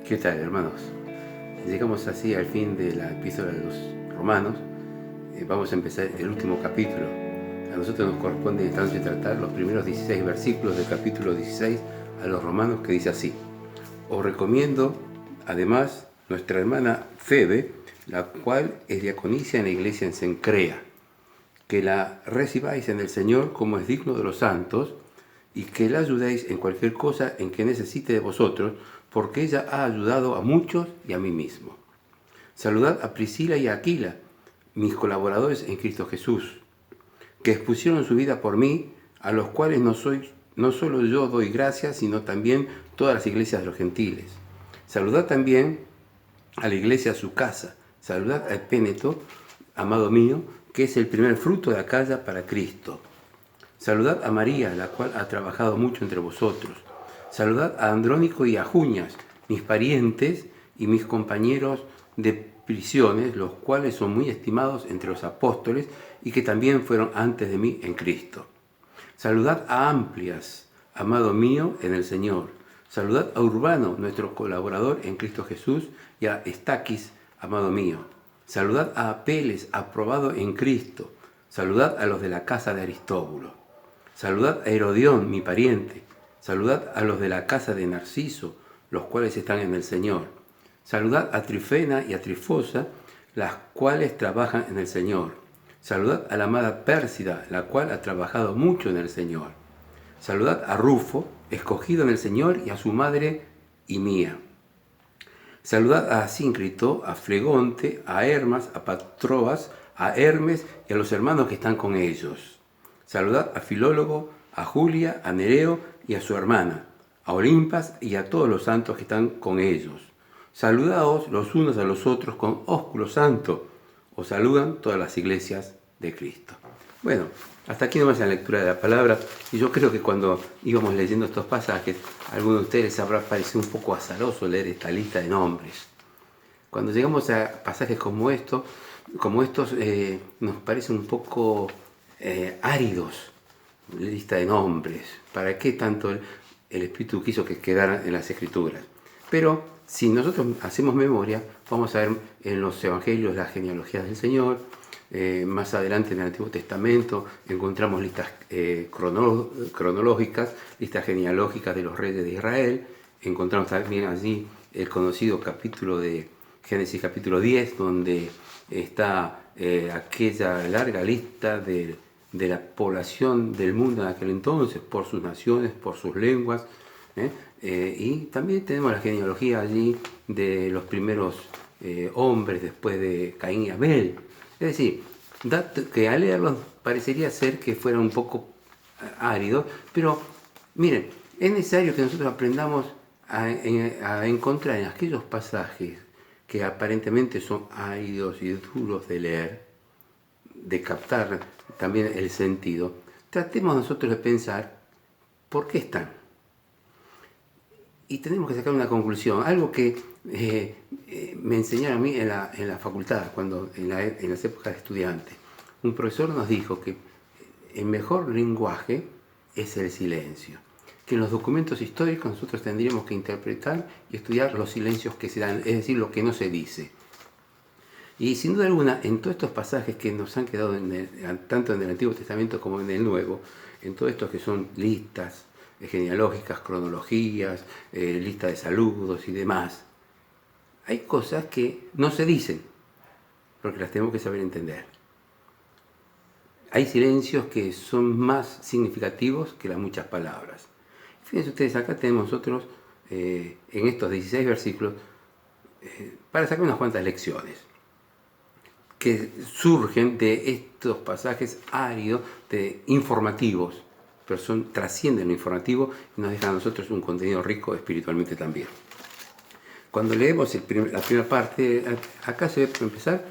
¿Qué tal, hermanos? Llegamos así al fin de la epístola de los Romanos. Vamos a empezar el último capítulo. A nosotros nos corresponde entonces tratar los primeros 16 versículos del capítulo 16 a los Romanos, que dice así: os recomiendo además nuestra hermana Febe, la cual es diaconisa en la iglesia en Cencrea, que la recibáis en el Señor como es digno de los santos, y que la ayudéis en cualquier cosa en que necesite de vosotros, porque ella ha ayudado a muchos y a mí mismo. Saludad a Priscila y a Aquila, mis colaboradores en Cristo Jesús, que expusieron su vida por mí, a los cuales no solo yo doy gracias, sino también todas las iglesias de los gentiles. Saludad también a la iglesia a su casa. Saludad a Epéneto, amado mío, que es el primer fruto de Acaya para Cristo. Saludad a María, la cual ha trabajado mucho entre vosotros. Saludad a Andrónico y a Junias, mis parientes y mis compañeros de prisiones, los cuales son muy estimados entre los apóstoles y que también fueron antes de mí en Cristo. Saludad a Amplias, amado mío en el Señor. Saludad a Urbano, nuestro colaborador en Cristo Jesús, y a Estaquis, amado mío. Saludad a Apeles, aprobado en Cristo. Saludad a los de la casa de Aristóbulo. Saludad a Herodión, mi pariente. Saludad a los de la casa de Narciso, los cuales están en el Señor. Saludad a Trifena y a Trifosa, las cuales trabajan en el Señor. Saludad a la amada Pérsida, la cual ha trabajado mucho en el Señor. Saludad a Rufo, escogido en el Señor, y a su madre y mía. Saludad a Asíncrito, a Flegonte, a Hermas, a Patrobas, a Hermes y a los hermanos que están con ellos. Saludad a Filólogo, a Julia, a Nereo y a su hermana, a Olimpas y a todos los santos que están con ellos. Saludaos los unos a los otros con ósculo santo. Os saludan todas las iglesias de Cristo. Bueno, hasta aquí nomás la lectura de la palabra. Y yo creo que cuando íbamos leyendo estos pasajes, a algunos de ustedes les habrá parecido un poco azaroso leer esta lista de nombres. Cuando llegamos a pasajes como estos, nos parecen un poco áridos, lista de nombres. ¿Para qué tanto el Espíritu quiso que quedara en las Escrituras? Pero si nosotros hacemos memoria, vamos a ver en los Evangelios las genealogías del Señor. Más adelante en el Antiguo Testamento encontramos listas cronológicas, listas genealógicas de los reyes de Israel. Encontramos también allí el conocido capítulo de Génesis capítulo 10, donde está aquella larga lista de la población del mundo en aquel entonces, por sus naciones, por sus lenguas. Y también tenemos la genealogía allí de los primeros hombres después de Caín y Abel. Es decir, que al leerlos parecería ser que fueran un poco áridos, pero miren, es necesario que nosotros aprendamos a encontrar en aquellos pasajes que aparentemente son áridos y duros de leer, de captar también el sentido. Tratemos nosotros de pensar por qué están. Y tenemos que sacar una conclusión, algo que me enseñaron a mí en la facultad, en las épocas de estudiante. Un profesor nos dijo que el mejor lenguaje es el silencio, que en los documentos históricos nosotros tendríamos que interpretar y estudiar los silencios que se dan, es decir, lo que no se dice. Y sin duda alguna, en todos estos pasajes que nos han quedado tanto en el Antiguo Testamento como en el Nuevo, en todos estos que son listas genealógicas, cronologías, lista de saludos y demás, hay cosas que no se dicen, porque las tenemos que saber entender. Hay silencios que son más significativos que las muchas palabras. Fíjense ustedes, acá tenemos nosotros, en estos 16 versículos, para sacar unas cuantas lecciones que surgen de estos pasajes áridos, informativos, pero trascienden lo informativo y nos dejan a nosotros un contenido rico espiritualmente también. Cuando leemos la primera parte, acá se ve, para empezar,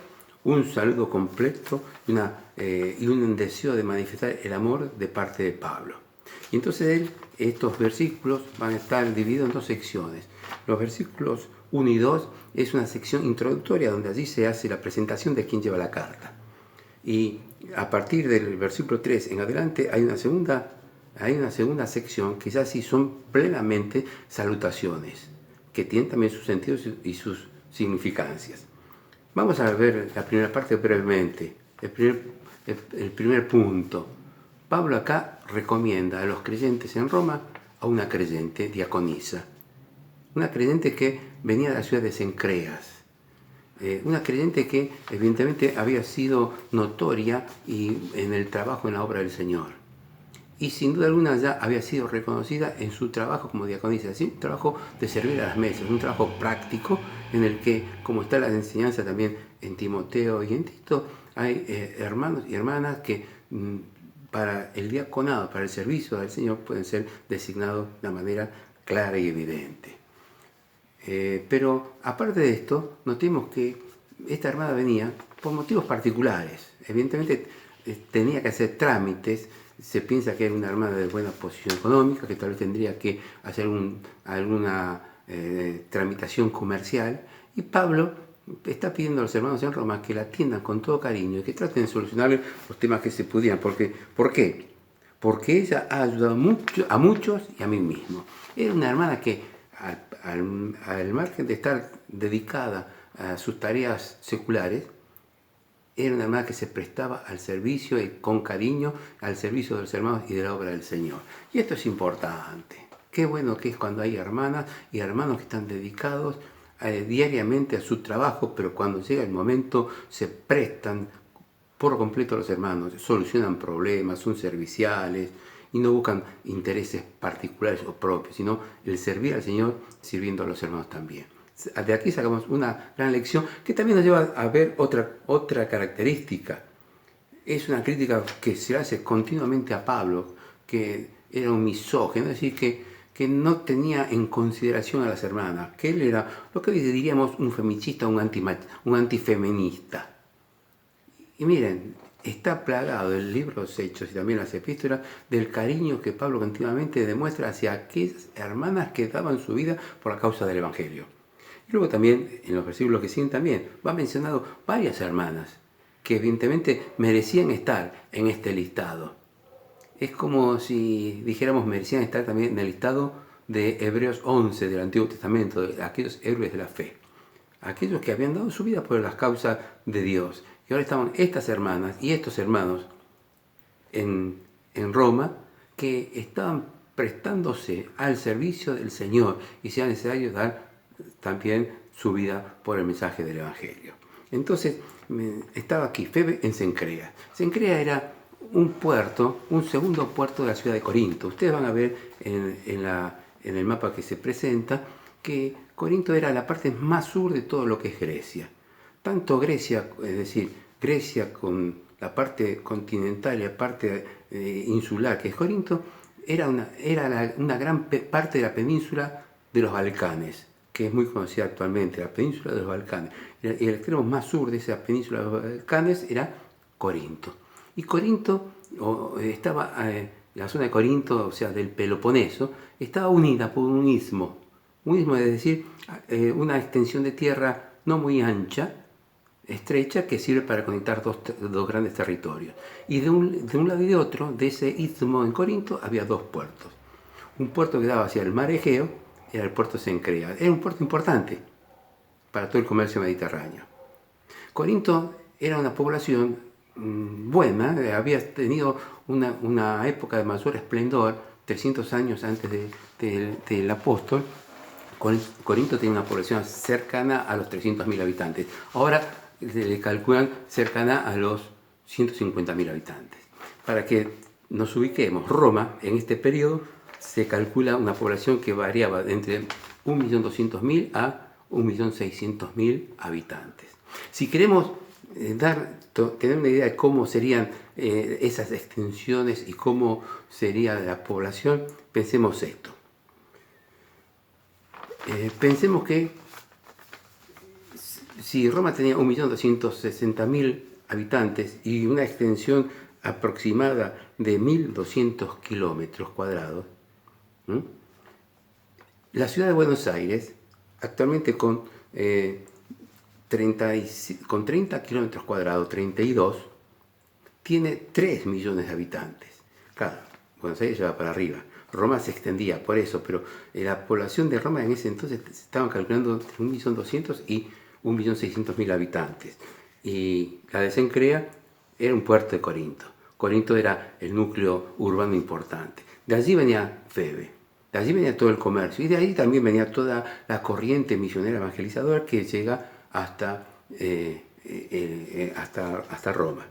un saludo completo y un deseo de manifestar el amor de parte de Pablo. Y entonces estos versículos van a estar divididos en dos secciones. Los versículos 1 y 2 es una sección introductoria donde allí se hace la presentación de quien lleva la carta. Y a partir del versículo 3 en adelante hay una segunda sección que ya sí son plenamente salutaciones. que tienen también sus sentidos y sus significancias. Vamos a ver la primera parte brevemente. El primer punto. Pablo acá recomienda a los creyentes en Roma a una creyente diaconisa. Una creyente que venía de la ciudad de Cencreas. Una creyente que evidentemente había sido notoria en el trabajo en la obra del Señor. Y sin duda alguna ya había sido reconocida en su trabajo como diaconisa, ¿sí? Un trabajo de servir a las mesas, un trabajo práctico en el que, como está la enseñanza también en Timoteo y en Tito, hay hermanos y hermanas que para el diaconado, para el servicio del Señor, pueden ser designados de una manera clara y evidente. Pero aparte de esto, notemos que esta hermana venía por motivos particulares. Evidentemente tenía que hacer trámites. Se piensa que era una hermana de buena posición económica, que tal vez tendría que hacer alguna tramitación comercial. Y Pablo está pidiendo a los hermanos en Roma que la atiendan con todo cariño y que traten de solucionar los temas que se pudieran. ¿Por qué? Porque ella ha ayudado mucho, a muchos y a mí mismo. Era una hermana que al margen de estar dedicada a sus tareas seculares, era una hermana que se prestaba al servicio y con cariño al servicio de los hermanos y de la obra del Señor. Y esto es importante. Qué bueno que es cuando hay hermanas y hermanos que están dedicados diariamente a su trabajo, pero cuando llega el momento se prestan por completo a los hermanos, solucionan problemas, son serviciales y no buscan intereses particulares o propios, sino el servir al Señor sirviendo a los hermanos también. De aquí sacamos una gran lección que también nos lleva a ver otra característica. Es una crítica que se hace continuamente a Pablo, que era un misógino, es decir, que no tenía en consideración a las hermanas, que él era lo que diríamos un feminicista, un antifeminista. Y miren, está plagado el libro de los Hechos y también las epístolas del cariño que Pablo continuamente demuestra hacia aquellas hermanas que daban su vida por la causa del Evangelio. Y luego también, en los versículos que siguen también, va mencionado varias hermanas que evidentemente merecían estar en este listado. Es como si dijéramos merecían estar también en el listado de Hebreos 11 del Antiguo Testamento, de aquellos héroes de la fe. Aquellos que habían dado su vida por las causas de Dios. Y ahora estaban estas hermanas y estos hermanos en Roma que estaban prestándose al servicio del Señor y si era necesario dar también su vida por el mensaje del Evangelio. Entonces, estaba aquí, Febe en Cencrea. Cencrea era un puerto, un segundo puerto de la ciudad de Corinto. Ustedes van a ver en el mapa que se presenta que Corinto era la parte más sur de todo lo que es Grecia. Tanto Grecia, es decir, Grecia con la parte continental y la parte insular que es Corinto, era una gran parte de la península de los Balcanes, que es muy conocida actualmente, la península de los Balcanes. Y el extremo más sur de esa península de los Balcanes era Corinto. Y Corinto estaba, la zona de Corinto, o sea, del Peloponeso, estaba unida por un istmo. Un istmo es decir, una extensión de tierra no muy ancha, estrecha, que sirve para conectar dos grandes territorios. Y de un lado y de otro, de ese istmo en Corinto, había dos puertos. Un puerto que daba hacia el mar Egeo, era el puerto Cencrea. Era un puerto importante para todo el comercio mediterráneo. Corinto era una población buena, había tenido una época de mayor esplendor, 300 años antes del apóstol. Corinto tenía una población cercana a los 300.000 habitantes. Ahora se le calculan cercana a los 150.000 habitantes. Para que nos ubiquemos, Roma en este periodo se calcula una población que variaba entre 1.200.000 a 1.600.000 habitantes. Si queremos tener una idea de cómo serían esas extensiones y cómo sería la población, pensemos esto. Pensemos que si Roma tenía 1.260.000 habitantes y una extensión aproximada de 1.200 kilómetros cuadrados, la ciudad de Buenos Aires, actualmente con 30 kilómetros cuadrados, 32, tiene 3 millones de habitantes. Claro, Buenos Aires lleva para arriba. Roma se extendía, por eso, pero la población de Roma en ese entonces se estaban calculando entre 1.200.000 y 1.600.000 habitantes. Y la de Cencrea era un puerto de Corinto. Corinto era el núcleo urbano importante. De allí venía Febe, de allí venía todo el comercio y de ahí también venía toda la corriente misionera evangelizadora que llega hasta Roma.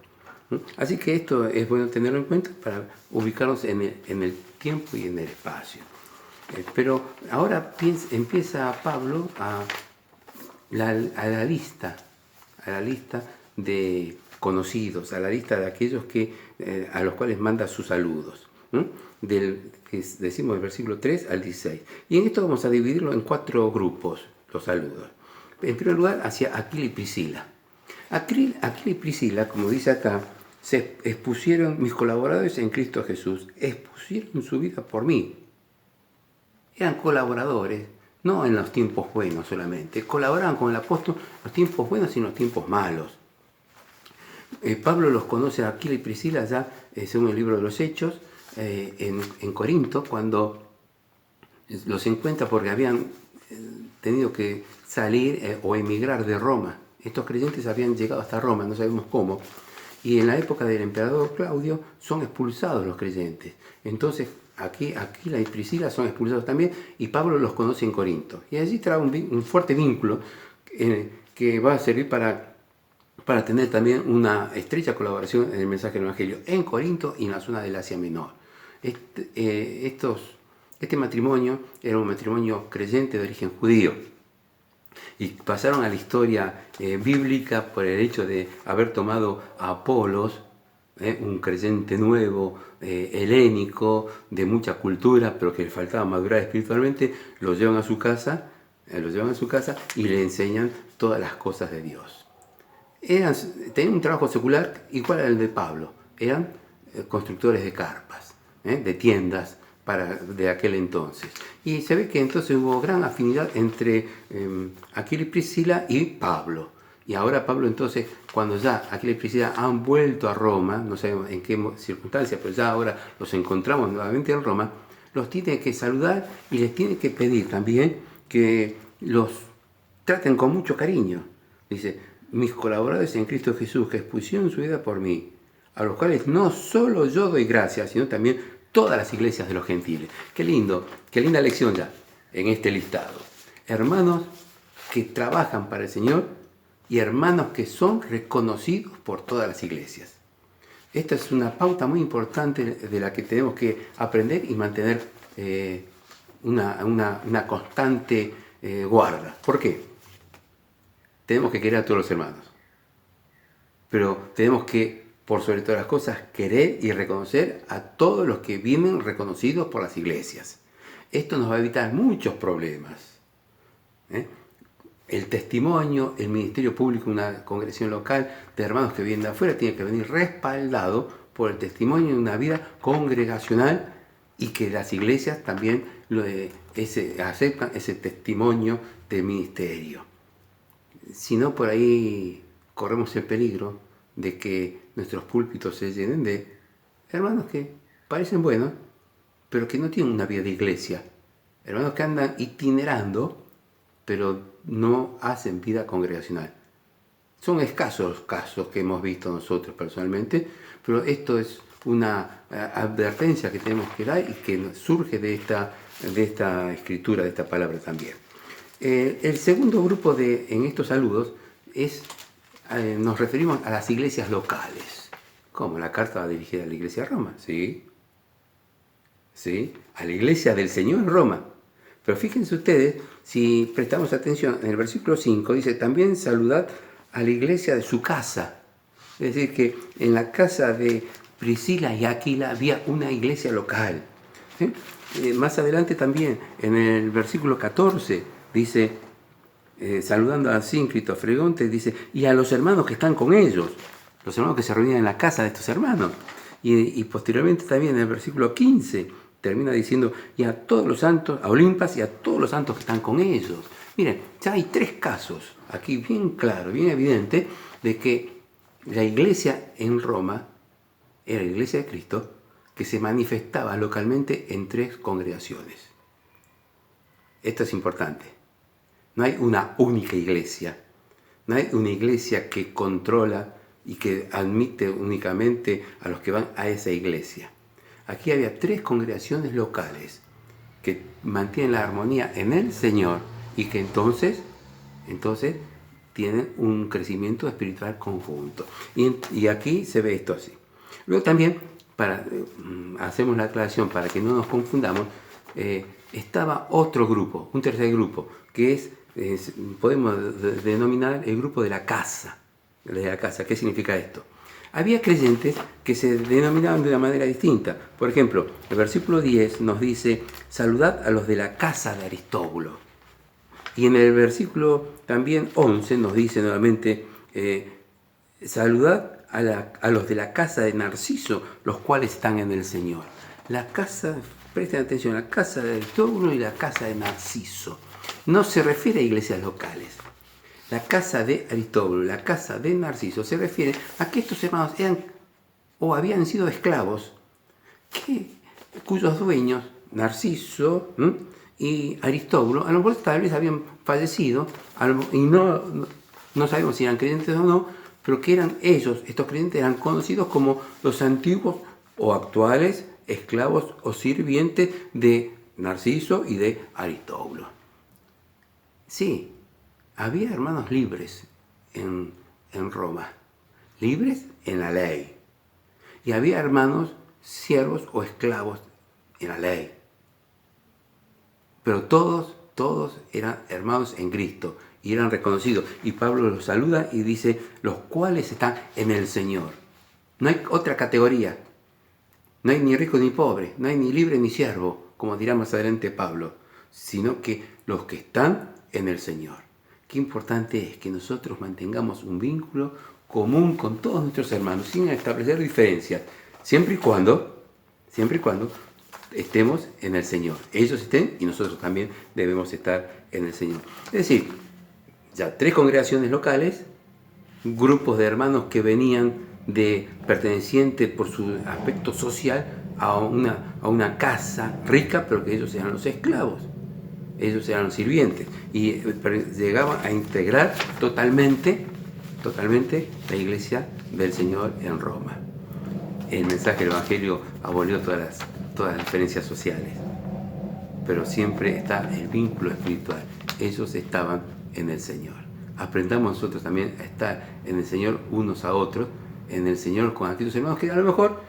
Así que esto es bueno tenerlo en cuenta para ubicarnos en el tiempo y en el espacio. Pero ahora empieza Pablo a la lista de conocidos, a la lista de aquellos a los cuales manda sus saludos, decimos del versículo 3 al 16. Y en esto vamos a dividirlo en 4 grupos, los saludos. En primer lugar, hacia Aquila y Priscila. Aquila y Priscila, como dice acá, se expusieron, mis colaboradores en Cristo Jesús, expusieron su vida por mí. Eran colaboradores, no en los tiempos buenos solamente, colaboraban con el apóstol en los tiempos buenos y en los tiempos malos. Pablo los conoce a Aquila y Priscila ya, según el libro de los Hechos, en Corinto, cuando los encuentra porque habían tenido que salir o emigrar de Roma. Estos creyentes habían llegado hasta Roma, no sabemos cómo, y en la época del emperador Claudio son expulsados los creyentes. Entonces Aquila y Priscila son expulsados también y Pablo los conoce en Corinto. Y allí trae un fuerte vínculo que va a servir para tener también una estrecha colaboración en el mensaje del Evangelio en Corinto y en la zona del Asia Menor. Este matrimonio era un matrimonio creyente de origen judío y pasaron a la historia bíblica por el hecho de haber tomado a Apolos, un creyente nuevo, helénico, de mucha cultura, pero que le faltaba madurar espiritualmente, lo llevan a su casa y le enseñan todas las cosas de Dios. Tenían un trabajo secular igual al de Pablo, eran constructores de carpas, de tiendas de aquel entonces. Y se ve que entonces hubo gran afinidad entre Aquila y Priscila y Pablo. Y ahora Pablo entonces, cuando ya Aquila y Priscila han vuelto a Roma, no sabemos en qué circunstancias, pero ya ahora los encontramos nuevamente en Roma, los tiene que saludar y les tiene que pedir también que los traten con mucho cariño. Dice, mis colaboradores en Cristo Jesús que expusieron su vida por mí, a los cuales no solo yo doy gracias, sino también todas las iglesias de los gentiles. Qué lindo, qué linda lección ya en este listado. Hermanos que trabajan para el Señor y hermanos que son reconocidos por todas las iglesias. Esta es una pauta muy importante de la que tenemos que aprender y mantener una constante guarda. ¿Por qué? Tenemos que querer a todos los hermanos, pero tenemos que, por sobre todas las cosas, querer y reconocer a todos los que vienen reconocidos por las iglesias. Esto nos va a evitar muchos problemas. El testimonio, el ministerio público, una congregación local de hermanos que vienen de afuera, tiene que venir respaldado por el testimonio de una vida congregacional y que las iglesias también aceptan ese testimonio de ministerio. Si no, por ahí corremos el peligro de que nuestros púlpitos se llenen de hermanos que parecen buenos, pero que no tienen una vida de iglesia. Hermanos que andan itinerando, pero no hacen vida congregacional. Son escasos casos que hemos visto nosotros personalmente, pero esto es una advertencia que tenemos que dar y que surge de esta escritura, de esta palabra también. El segundo grupo en estos saludos nos referimos a las iglesias locales. ¿Cómo? La carta va dirigida a la iglesia de Roma, ¿sí? ¿Sí? A la iglesia del Señor en Roma. Pero fíjense ustedes, si prestamos atención, en el versículo 5 dice, también saludad a la iglesia de su casa. Es decir, que en la casa de Priscila y Aquila había una iglesia local. ¿Sí? Más adelante también, en el versículo 14, dice, saludando a Síncrito, a Fregonte, dice, y a los hermanos que están con ellos, los hermanos que se reunían en la casa de estos hermanos. Y posteriormente también en el versículo 15 termina diciendo, y a todos los santos, a Olimpas y a todos los santos que están con ellos. Miren, ya hay 3 casos aquí bien claro, bien evidente, de que la iglesia en Roma era la iglesia de Cristo, que se manifestaba localmente en 3 congregaciones. Esto es importante. No hay una única iglesia. No hay una iglesia que controla y que admite únicamente a los que van a esa iglesia. Aquí había 3 congregaciones locales que mantienen la armonía en el Señor y que entonces tienen un crecimiento espiritual conjunto. Y aquí se ve esto así. Luego también, hacemos la aclaración para que no nos confundamos, estaba otro grupo, un tercer grupo, que podemos denominar el grupo de la casa. ¿Qué significa esto? Había creyentes que se denominaban de una manera distinta. Por ejemplo, el versículo 10 nos dice: saludad a los de la casa de Aristóbulo. Y en el versículo también 11 nos dice nuevamente: saludad a los de la casa de Narciso, los cuales están en el Señor. Presten atención, la casa de Aristóbulo y la casa de Narciso. No se refiere a iglesias locales. La casa de Aristóbulo, la casa de Narciso, se refiere a que estos hermanos eran o habían sido esclavos, cuyos dueños, Narciso y Aristóbulo, a lo mejor tal vez habían fallecido, y no sabemos si eran creyentes o no, pero que eran ellos, estos creyentes, eran conocidos como los antiguos o actuales esclavos o sirvientes de Narciso y de Aristóbulo. Sí, había hermanos libres en Roma, libres en la ley. Y había hermanos siervos o esclavos en la ley. Pero todos eran hermanos en Cristo y eran reconocidos. Y Pablo los saluda y dice: los cuales están en el Señor. No hay otra categoría. No hay ni rico ni pobre, no hay ni libre ni siervo, como dirá más adelante Pablo, sino que los que están en el Señor. Qué importante es que nosotros mantengamos un vínculo común con todos nuestros hermanos, sin establecer diferencias, siempre y cuando estemos en el Señor. Ellos estén y nosotros también debemos estar en el Señor. Es decir, ya 3 congregaciones locales, grupos de hermanos que venían pertenecientes por su aspecto social a una casa rica, pero que ellos eran los esclavos. Ellos eran los sirvientes y llegaban a integrar totalmente la iglesia del Señor en Roma. El mensaje del Evangelio abolió todas las diferencias sociales, pero siempre está el vínculo espiritual. Ellos estaban en el Señor. Aprendamos nosotros también a estar en el Señor unos a otros, en el Señor con aquellos hermanos que a lo mejor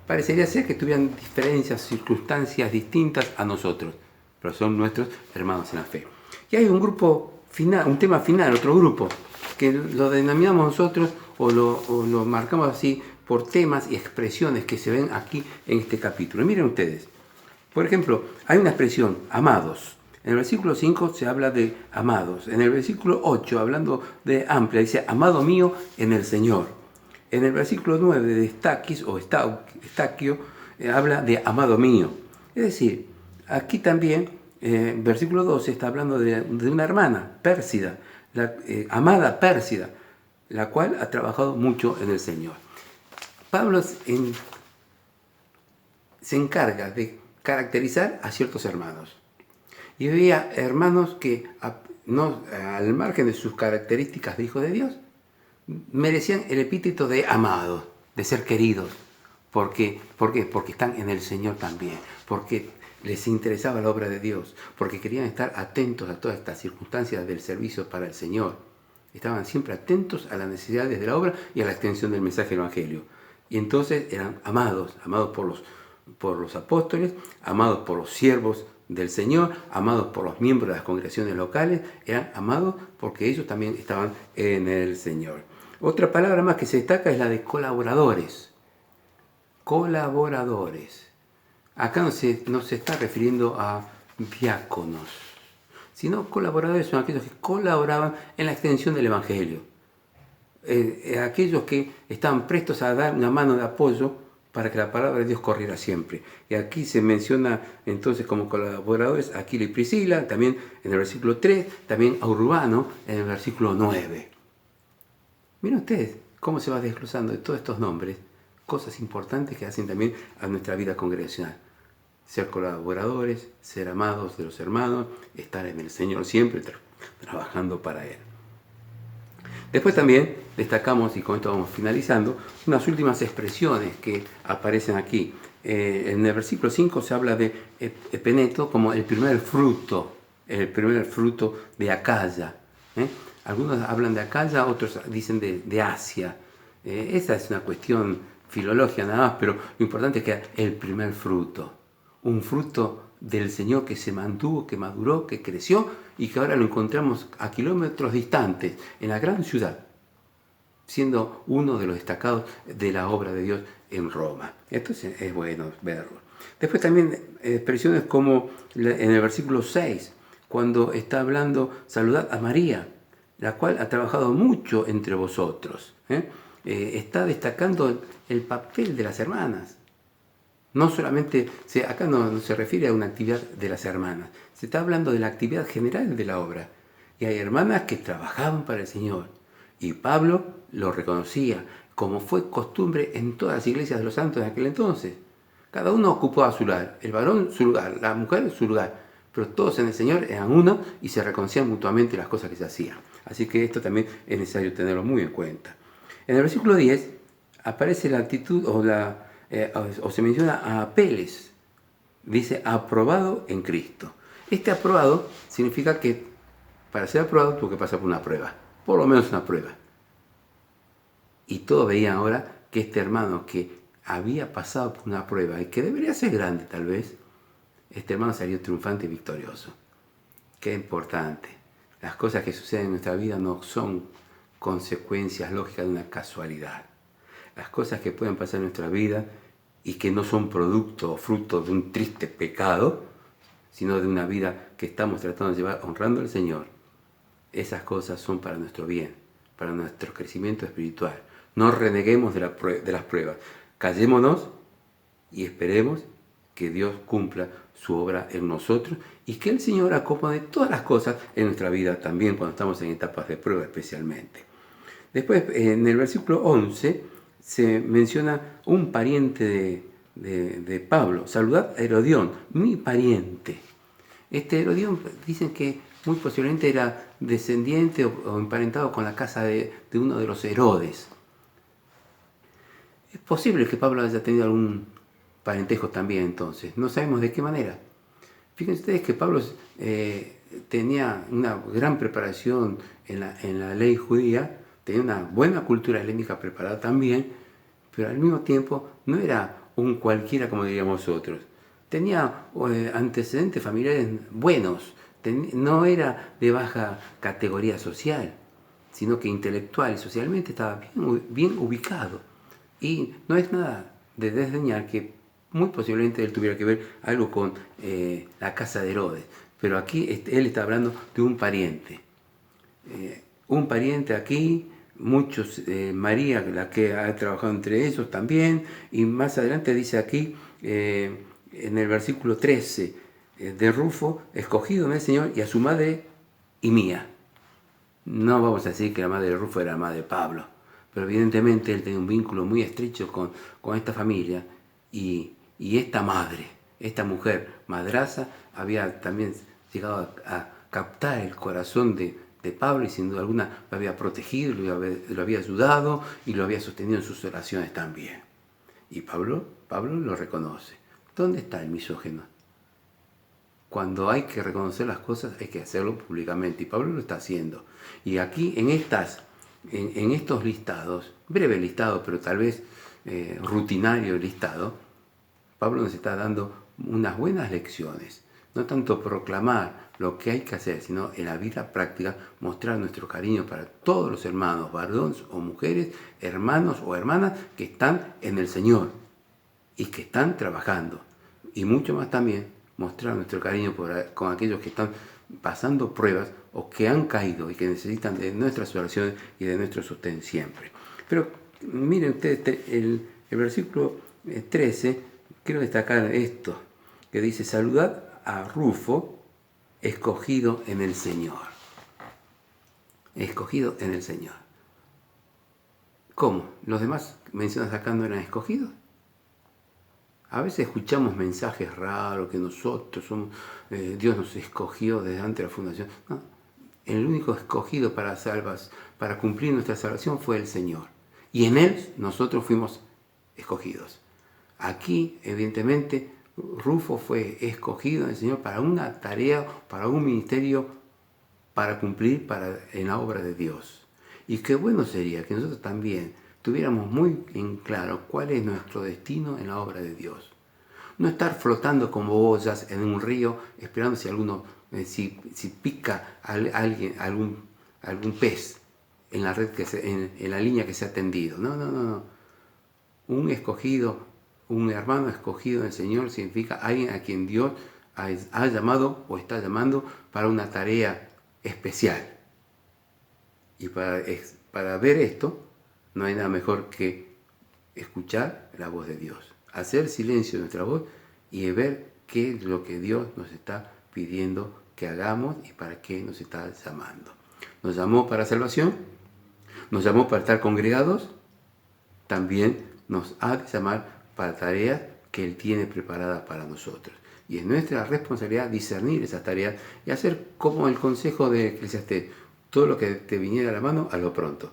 parecería ser que tuvieran diferencias, circunstancias distintas a nosotros, pero son nuestros hermanos en la fe. Y hay un grupo final, un tema final, otro grupo, que lo denominamos nosotros o lo marcamos así por temas y expresiones que se ven aquí en este capítulo. Miren ustedes, por ejemplo, hay una expresión, amados. En el versículo 5 se habla de amados. En el versículo 8, hablando de amplia, dice: amado mío en el Señor. En el versículo 9 de Estaquis o Estaquio habla de amado mío. Es decir, aquí también, versículo 12 está hablando de una hermana, Pérsida, amada Pérsida, la cual ha trabajado mucho en el Señor. Pablo se encarga de caracterizar a ciertos hermanos. Y había hermanos que, al margen de sus características de hijos de Dios, merecían el epíteto de amados, de ser queridos. ¿Por qué? Porque están en el Señor también, porque les interesaba la obra de Dios, porque querían estar atentos a todas estas circunstancias del servicio para el Señor. Estaban siempre atentos a las necesidades de la obra y a la extensión del mensaje del Evangelio. Y entonces eran amados por los apóstoles, amados por los siervos del Señor, amados por los miembros de las congregaciones locales, eran amados porque ellos también estaban en el Señor. Otra palabra más que se destaca es la de colaboradores. Colaboradores. Acá no se está refiriendo a diáconos, sino colaboradores son aquellos que colaboraban en la extensión del Evangelio. Aquellos que estaban prestos a dar una mano de apoyo para que la palabra de Dios corriera siempre. Y aquí se menciona entonces como colaboradores a Aquila y Priscila, también en el versículo 3, también a Urbano en el versículo 9. Miren ustedes cómo se va desglosando de todos estos nombres, cosas importantes que hacen también a nuestra vida congregacional. Ser colaboradores, ser amados de los hermanos, estar en el Señor siempre, trabajando para Él. Después también destacamos, y con esto vamos finalizando, unas últimas expresiones que aparecen aquí. En el versículo 5 se habla de epeneto como el primer fruto de Acaya. Algunos hablan de Acaya, otros dicen de Asia. Esa es una cuestión filológica nada más, pero lo importante es que el primer fruto, un fruto del Señor que se mantuvo, que maduró, que creció y que ahora lo encontramos a kilómetros distantes, en la gran ciudad, siendo uno de los destacados de la obra de Dios en Roma. Esto es bueno verlo. Después también expresiones como en el versículo 6, cuando está hablando, saludad a María, la cual ha trabajado mucho entre vosotros. Está destacando el papel de las hermanas. No solamente, acá no se refiere a una actividad de las hermanas, se está hablando de la actividad general de la obra. Y hay hermanas que trabajaban para el Señor. Y Pablo lo reconocía, como fue costumbre en todas las iglesias de los santos de aquel entonces. Cada uno ocupaba su lugar, el varón su lugar, la mujer su lugar, pero todos en el Señor eran uno y se reconocían mutuamente las cosas que se hacían. Así que esto también es necesario tenerlo muy en cuenta. En el versículo 10 aparece la actitud o se menciona a Apeles, dice aprobado en Cristo. Este aprobado significa que para ser aprobado tuvo que pasar por una prueba, por lo menos una prueba. Y todos veían ahora que este hermano que había pasado por una prueba y que debería ser grande tal vez, este hermano salió triunfante y victorioso. Qué importante. Las cosas que suceden en nuestra vida no son consecuencias lógicas de una casualidad. Las cosas que pueden pasar en nuestra vida y que no son producto o fruto de un triste pecado, sino de una vida que estamos tratando de llevar honrando al Señor, esas cosas son para nuestro bien, para nuestro crecimiento espiritual. No reneguemos de las pruebas, callémonos y esperemos que Dios cumpla su obra en nosotros y que el Señor acomode todas las cosas en nuestra vida también cuando estamos en etapas de prueba especialmente. Después, en el versículo 11, se menciona un pariente de Pablo. Saludad a Herodión, mi pariente. Este Herodión dicen que muy posiblemente era descendiente o emparentado con la casa de uno de los Herodes. Es posible que Pablo haya tenido algún parentesco también entonces. No sabemos de qué manera. Fíjense ustedes que Pablo tenía una gran preparación en la ley judía, tenía una buena cultura helénica preparada también, pero al mismo tiempo no era un cualquiera como diríamos nosotros. Tenía antecedentes familiares buenos, no era de baja categoría social, sino que intelectual y socialmente estaba bien ubicado. Y no es nada de desdeñar que muy posiblemente él tuviera que ver algo con la casa de Herodes, pero aquí él está hablando de un pariente. Un pariente aquí, muchos, María, la que ha trabajado entre ellos también, y más adelante dice aquí, en el versículo 13, de Rufo, escogido en el Señor, y a su madre y mía. No vamos a decir que la madre de Rufo era la madre de Pablo, pero evidentemente él tenía un vínculo muy estrecho con esta familia, y esta madre, esta mujer madraza, había también llegado a captar el corazón de Pablo y sin duda alguna lo había protegido, lo había ayudado y lo había sostenido en sus oraciones también. Y Pablo lo reconoce. ¿Dónde está el misógino? Cuando hay que reconocer las cosas hay que hacerlo públicamente y Pablo lo está haciendo. Y aquí en estos listados, breve listado pero tal vez rutinario listado, Pablo nos está dando unas buenas lecciones. No tanto proclamar lo que hay que hacer, sino en la vida práctica mostrar nuestro cariño para todos los hermanos, varones o mujeres, hermanos o hermanas que están en el Señor y que están trabajando. Y mucho más también mostrar nuestro cariño con aquellos que están pasando pruebas o que han caído y que necesitan de nuestras oraciones y de nuestro sostén siempre. Pero miren ustedes, el versículo 13, quiero destacar esto, que dice, saludad a Rufo, escogido en el Señor. Escogido en el Señor. ¿Cómo? ¿Los demás mencionas acá no eran escogidos? A veces escuchamos mensajes raros que nosotros somos, Dios nos escogió desde antes de la fundación. No, el único escogido para cumplir nuestra salvación fue el Señor. Y en Él nosotros fuimos escogidos. Aquí, evidentemente, Rufo fue escogido en el Señor para una tarea, para un ministerio, para cumplir en la obra de Dios. Y qué bueno sería que nosotros también tuviéramos muy en claro cuál es nuestro destino en la obra de Dios. No estar flotando como boyas en un río esperando si alguno, si pica alguien, algún pez en la red en la línea que se ha tendido. No. Un escogido, un hermano escogido en el Señor significa alguien a quien Dios ha llamado o está llamando para una tarea especial. Y para ver esto, no hay nada mejor que escuchar la voz de Dios, hacer silencio de nuestra voz y ver qué es lo que Dios nos está pidiendo que hagamos y para qué nos está llamando. Nos llamó para salvación, nos llamó para estar congregados, también nos ha de llamar para tareas que Él tiene preparadas para nosotros. Y es nuestra responsabilidad discernir esas tareas y hacer como el consejo de Eclesiastés: todo lo que te viniera a la mano, hazlo pronto,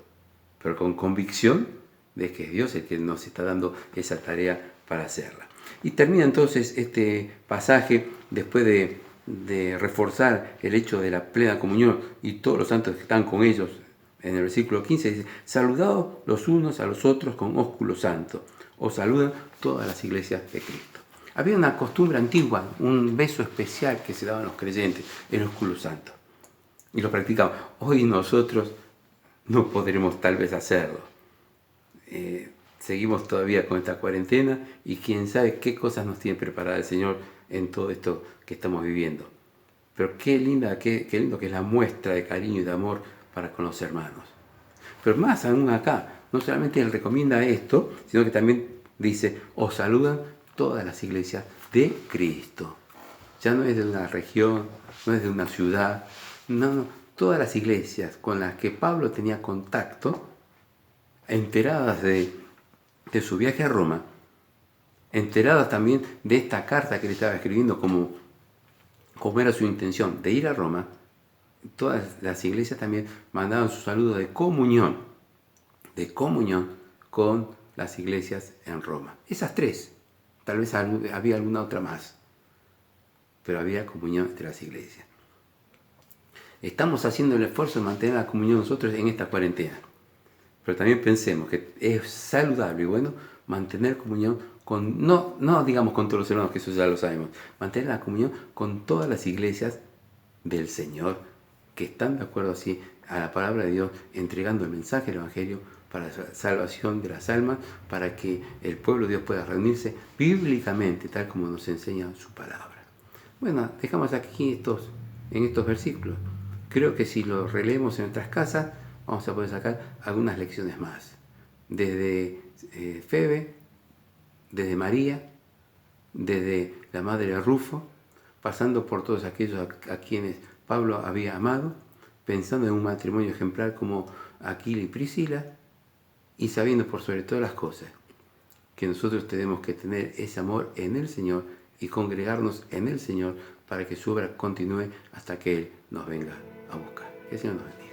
pero con convicción de que es Dios el que nos está dando esa tarea para hacerla. Y termina entonces este pasaje, después de reforzar el hecho de la plena comunión y todos los santos que están con ellos. En el versículo 15 dice: saludaos los unos a los otros con ósculo santo. Os saludan todas las iglesias de Cristo. Había una costumbre antigua, un beso especial que se daban los creyentes, el ósculo santo. Y lo practicaban. Hoy nosotros no podremos tal vez hacerlo. Seguimos todavía con esta cuarentena y quién sabe qué cosas nos tiene preparada el Señor en todo esto que estamos viviendo. Pero qué lindo que es la muestra de cariño y de amor para con los hermanos. Pero más aún acá, no solamente Él recomienda esto, sino que también dice: os saludan todas las iglesias de Cristo. Ya no es de una región, no es de una ciudad, no, todas las iglesias con las que Pablo tenía contacto, enteradas de su viaje a Roma, enteradas también de esta carta que le estaba escribiendo como era su intención de ir a Roma, todas las iglesias también mandaban su saludo de comunión con las iglesias en Roma. Esas tres, tal vez había alguna otra más, pero había comunión entre las iglesias. Estamos haciendo el esfuerzo de mantener la comunión nosotros en esta cuarentena, pero también pensemos que es saludable y bueno mantener comunión con, no digamos con todos los hermanos, que eso ya lo sabemos, mantener la comunión con todas las iglesias del Señor, que están de acuerdo así a la palabra de Dios, entregando el mensaje del Evangelio para la salvación de las almas, para que el pueblo de Dios pueda reunirse bíblicamente, tal como nos enseña su palabra. Bueno, dejamos aquí en estos versículos. Creo que si los releemos en nuestras casas, vamos a poder sacar algunas lecciones más. Desde Febe, desde María, desde la madre de Rufo, pasando por todos aquellos a quienes Pablo había amado, pensando en un matrimonio ejemplar como Aquila y Priscila, y sabiendo por sobre todas las cosas que nosotros tenemos que tener ese amor en el Señor y congregarnos en el Señor para que su obra continúe hasta que Él nos venga a buscar. Que el Señor nos bendiga.